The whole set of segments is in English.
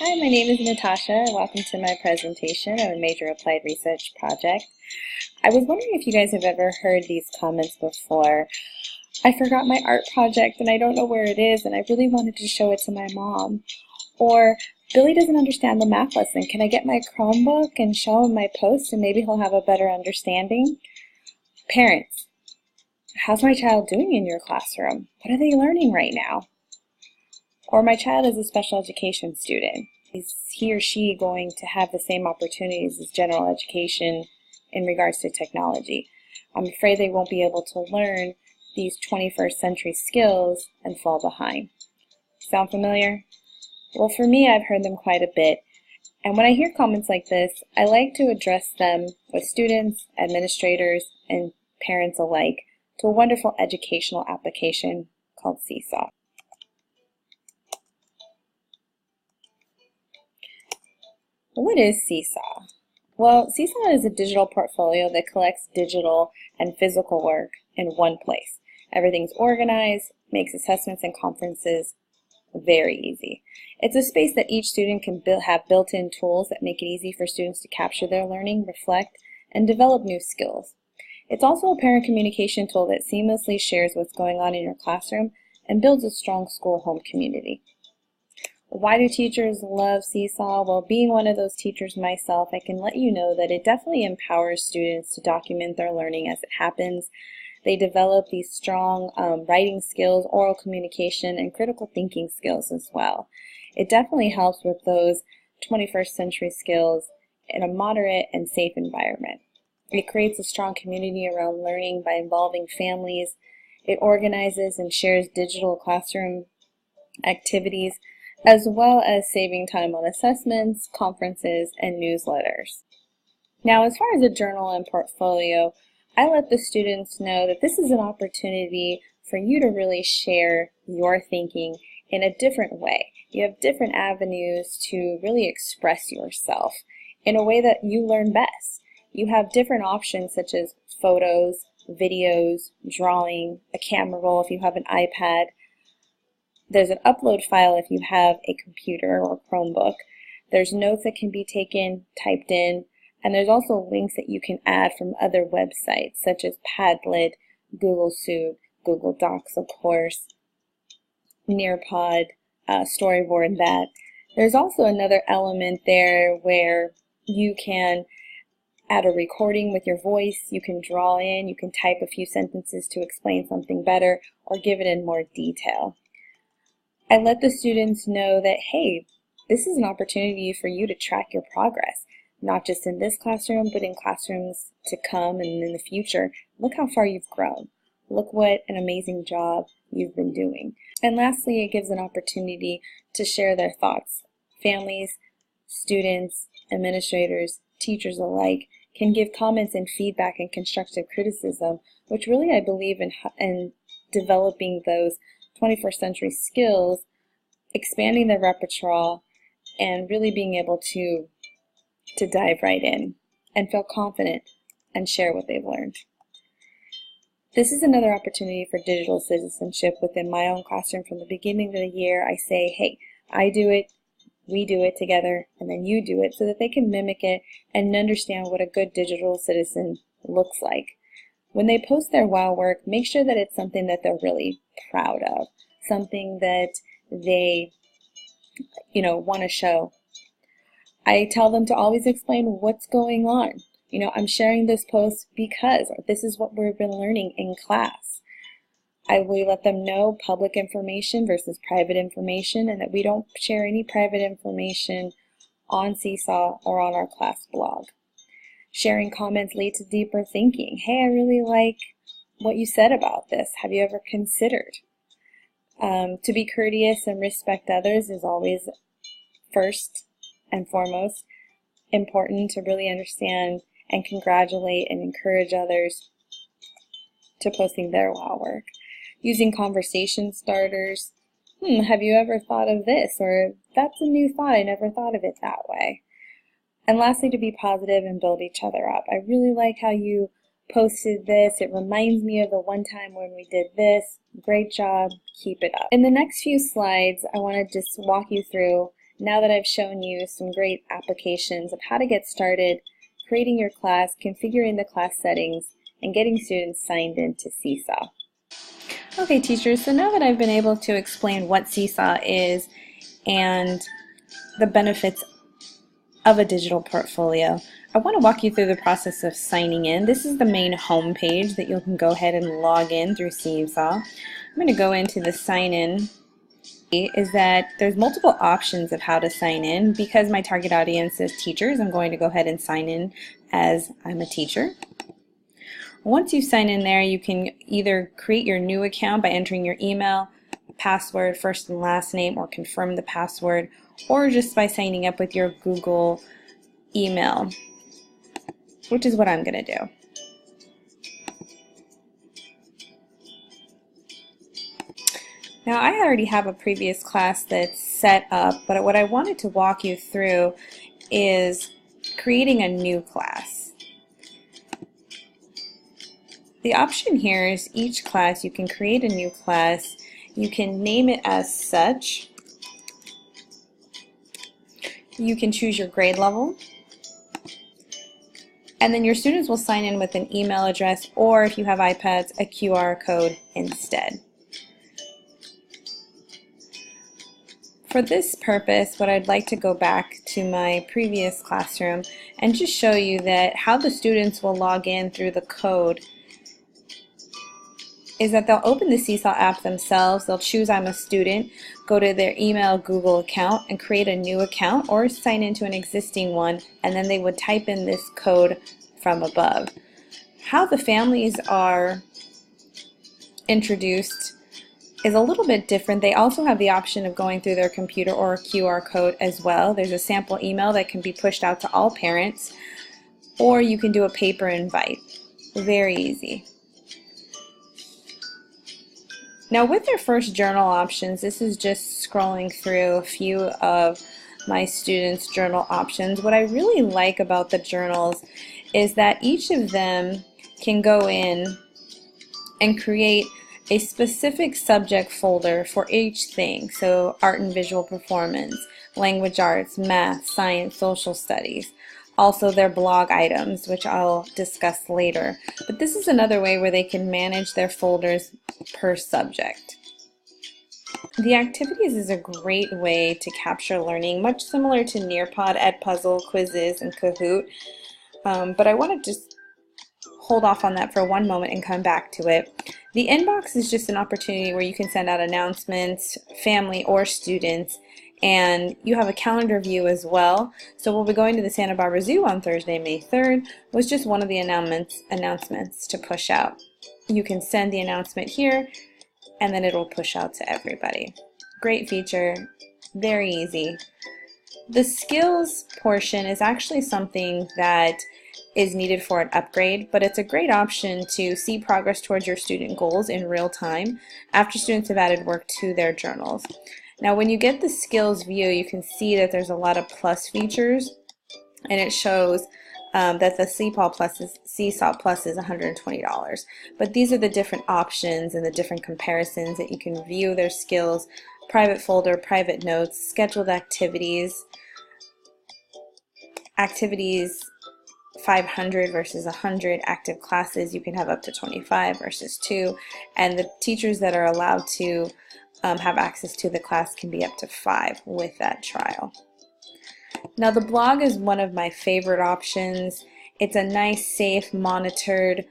Hi, my name is Natasha. Welcome to my presentation of a major applied research project. I was wondering if you guys have ever heard these comments before. I forgot my art project and I don't know where it is and I really wanted to show it to my mom. Or, Billy doesn't understand the math lesson. Can I get my Chromebook and show him my post and maybe he'll have a better understanding? Parents, how's my child doing in your classroom? What are they learning right now? Or my child is a special education student. Is he or she going to have the same opportunities as general education in regards to technology? I'm afraid they won't be able to learn these 21st century skills and fall behind. Sound familiar? Well, for me, I've heard them quite a bit. And when I hear comments like this, I like to address them with students, administrators, and parents alike to a wonderful educational application called SeeSaw. What is SeeSaw? Well, SeeSaw is a digital portfolio that collects digital and physical work in one place. Everything's organized, makes assessments and conferences very easy. It's a space that each student can have built-in tools that make it easy for students to capture their learning, reflect, and develop new skills. It's also a parent communication tool that seamlessly shares what's going on in your classroom and builds a strong school-home community. Why do teachers love SeeSaw? Well, being one of those teachers myself, I can let you know that it definitely empowers students to document their learning as it happens. They develop these strong writing skills, oral communication, and critical thinking skills as well. It definitely helps with those 21st century skills in a moderate and safe environment. It creates a strong community around learning by involving families. It organizes and shares digital classroom activities, as well as saving time on assessments, conferences, and newsletters. Now, as far as a journal and portfolio, I let the students know that this is an opportunity for you to really share your thinking in a different way. You have different avenues to really express yourself in a way that you learn best. You have different options such as photos, videos, drawing, a camera roll if you have an iPad. There's an upload file if you have a computer or Chromebook. There's notes that can be taken, typed in, and there's also links that you can add from other websites such as Padlet, Google Soup, Google Docs, of course, Nearpod, Storyboard that. There's also another element there where you can add a recording with your voice, you can draw in, you can type a few sentences to explain something better or give it in more detail. I let the students know that, hey, this is an opportunity for you to track your progress, not just in this classroom, but in classrooms to come and in the future. Look how far you've grown. Look what an amazing job you've been doing. And lastly, it gives an opportunity to share their thoughts. Families, students, administrators, teachers alike can give comments and feedback and constructive criticism, which really I believe in developing those 21st century skills, expanding their repertoire, and really being able to dive right in and feel confident and share what they've learned. This is another opportunity for digital citizenship within my own classroom. From the beginning of the year, I say, hey, I do it, we do it together, and then you do it, so that they can mimic it and understand what a good digital citizen looks like. When they post their WOW work, make sure that it's something that they're really proud of, something that they, want to show. I tell them to always explain what's going on. I'm sharing this post because this is what we've been learning in class. I will let them know public information versus private information, and that we don't share any private information on SeeSaw or on our class blog. Sharing comments lead to deeper thinking. Hey, I really like what you said about this. Have you ever considered? To be courteous and respect others is always first and foremost important, to really understand and congratulate and encourage others to posting their WOW work. Using conversation starters. Have you ever thought of this? Or that's a new thought. I never thought of it that way. And lastly, to be positive and build each other up. I really like how you posted this. It reminds me of the one time when we did this. Great job. Keep it up. In the next few slides, I want to just walk you through now that I've shown you some great applications of how to get started, creating your class, configuring the class settings, and getting students signed in to SeeSaw. Okay, teachers, so now that I've been able to explain what SeeSaw is and the benefits of a digital portfolio, I want to walk you through the process of signing in. This is the main home page that you can go ahead and log in through SeeSaw. I'm going to go into the sign in. Is that there's multiple options of how to sign in. Because my target audience is teachers, I'm going to go ahead and sign in as I'm a teacher. Once you sign in there, you can either create your new account by entering your email, password, first and last name, or confirm the password, or just by signing up with your Google email, which is what I'm going to do. Now, I already have a previous class that's set up, but what I wanted to walk you through is creating a new class. The option here is each class, you can create a new class, you can name it as such, you can choose your grade level, and then your students will sign in with an email address, or if you have iPads, a QR code instead. For this purpose, what I'd like to go back to my previous classroom and just show you that how the students will log in through the code is that they'll open the SeeSaw app themselves, they'll choose I'm a student, go to their email Google account and create a new account or sign into an existing one, and then they would type in this code from above. How the families are introduced is a little bit different. They also have the option of going through their computer or a QR code as well. There's a sample email that can be pushed out to all parents, or you can do a paper invite. Very easy. Now with their first journal options, this is just scrolling through a few of my students' journal options. What I really like about the journals is that each of them can go in and create a specific subject folder for each thing. So art and visual performance, language arts, math, science, social studies. Also their blog items, which I'll discuss later. But this is another way where they can manage their folders per subject. The activities is a great way to capture learning, much similar to Nearpod, Edpuzzle, Quizzes, and Kahoot. But I want to just hold off on that for one moment and come back to it. The inbox is just an opportunity where you can send out announcements, family or students, and you have a calendar view as well. So we'll be going to the Santa Barbara Zoo on Thursday, May 3rd, was just one of the announcements to push out. You can send the announcement here, and then it'll push out to everybody. Great feature, very easy. The skills portion is actually something that is needed for an upgrade, but it's a great option to see progress towards your student goals in real time after students have added work to their journals. Now when you get the skills view, you can see that there's a lot of plus features, and it shows that the SeeSaw Plus is $120. But these are the different options and the different comparisons that you can view their skills: private folder, private notes, scheduled activities, 500 versus 100, active classes, you can have up to 25 versus 2, and the teachers that are allowed to have access to the class can be up to 5 with that trial. Now the blog is one of my favorite options. It's a nice, safe, monitored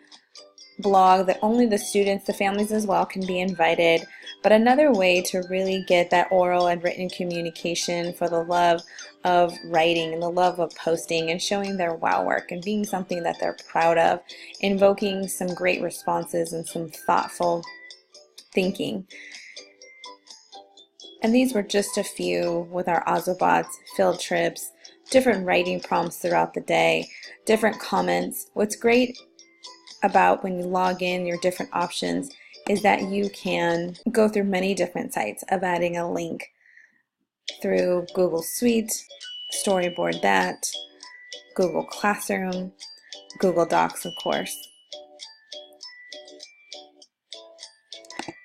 blog that only the students, the families as well, can be invited. But another way to really get that oral and written communication for the love of writing and the love of posting and showing their wow work and being something that they're proud of, invoking some great responses and some thoughtful thinking. And these were just a few with our Ozobots, field trips, different writing prompts throughout the day, different comments. What's great about when you log in your different options is that you can go through many different sites of adding a link through Google Suite, Storyboard that, Google Classroom, Google Docs, of course.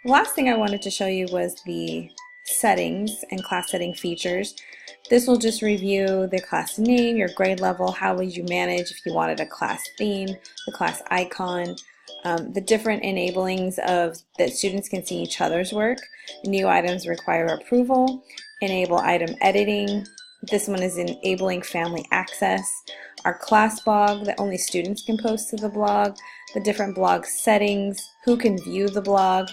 The last thing I wanted to show you was the settings and class setting features. This will just review the class name, your grade level, how would you manage if you wanted a class theme, the class icon, the different enablings of that students can see each other's work. New items require approval, enable item editing. This one is enabling family access. Our class blog that only students can post to the blog, the different blog settings, who can view the blog,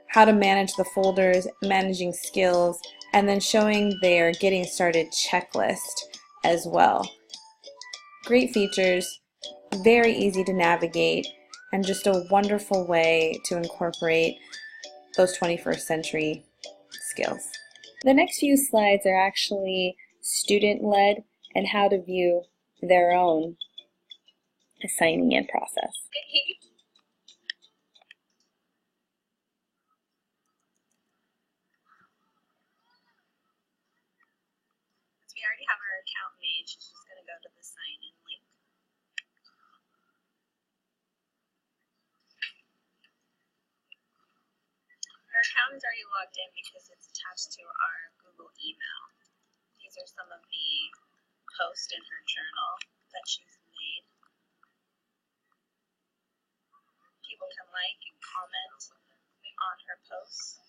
how to manage the folders, managing skills, and then showing their getting started checklist as well. Great features, very easy to navigate, and just a wonderful way to incorporate those 21st century skills. The next few slides are actually student-led and how to view their own assigning in process. We already have our account made. She's just going to go to the sign-in link. Our account is already logged in because it's attached to our Google email. These are some of the posts in her journal that she's made. People can like and comment on her posts.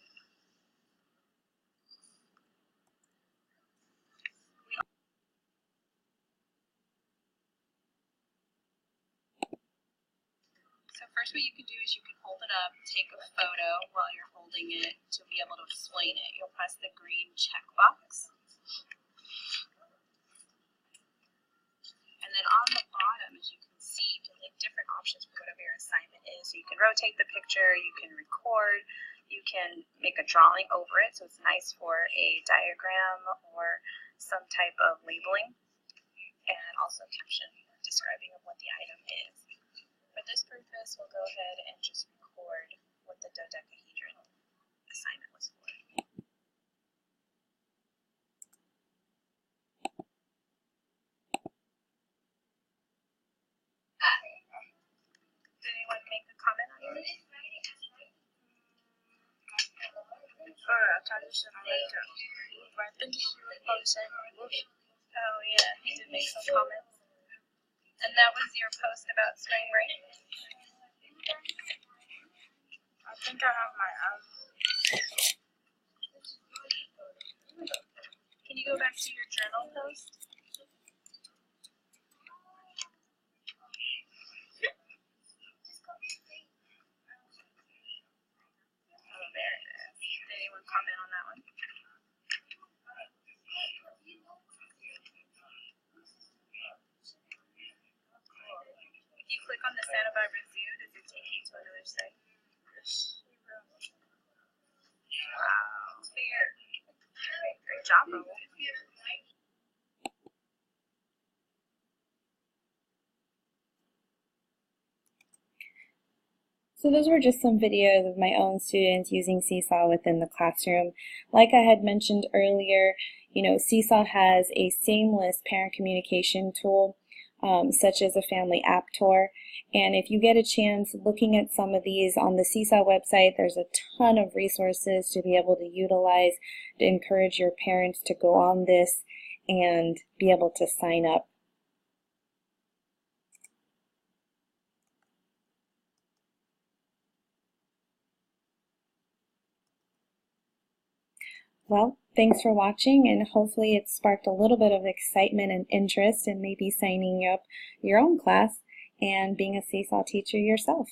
So first what you can do is you can hold it up, take a photo while you're holding it to be able to explain it. You'll press the green check box. And then on the bottom, as you can see, you can leave different options for whatever your assignment is. So you can rotate the picture, you can record, you can make a drawing over it, so it's nice for a diagram or some type of labeling, and also caption describing of what the item is. For this purpose, we'll go ahead and just record what the dodecahedron assignment was for. Did anyone make a comment on yours? Oh yeah, he did make some comments. And that was your post about spring break? I think I have my Can you go back to your journal post? Oh, there it is. Did anyone comment on that one? If you click on the standby review, does it take you to another site? Wow. Great job, Raul. So those were just some videos of my own students using SeeSaw within the classroom. Like I had mentioned earlier, SeeSaw has a seamless parent communication tool, such as a family app tour. And if you get a chance looking at some of these on the SeeSaw website, there's a ton of resources to be able to utilize to encourage your parents to go on this and be able to sign up. Well, thanks for watching, and hopefully it sparked a little bit of excitement and interest in maybe signing up your own class and being a SeeSaw teacher yourself.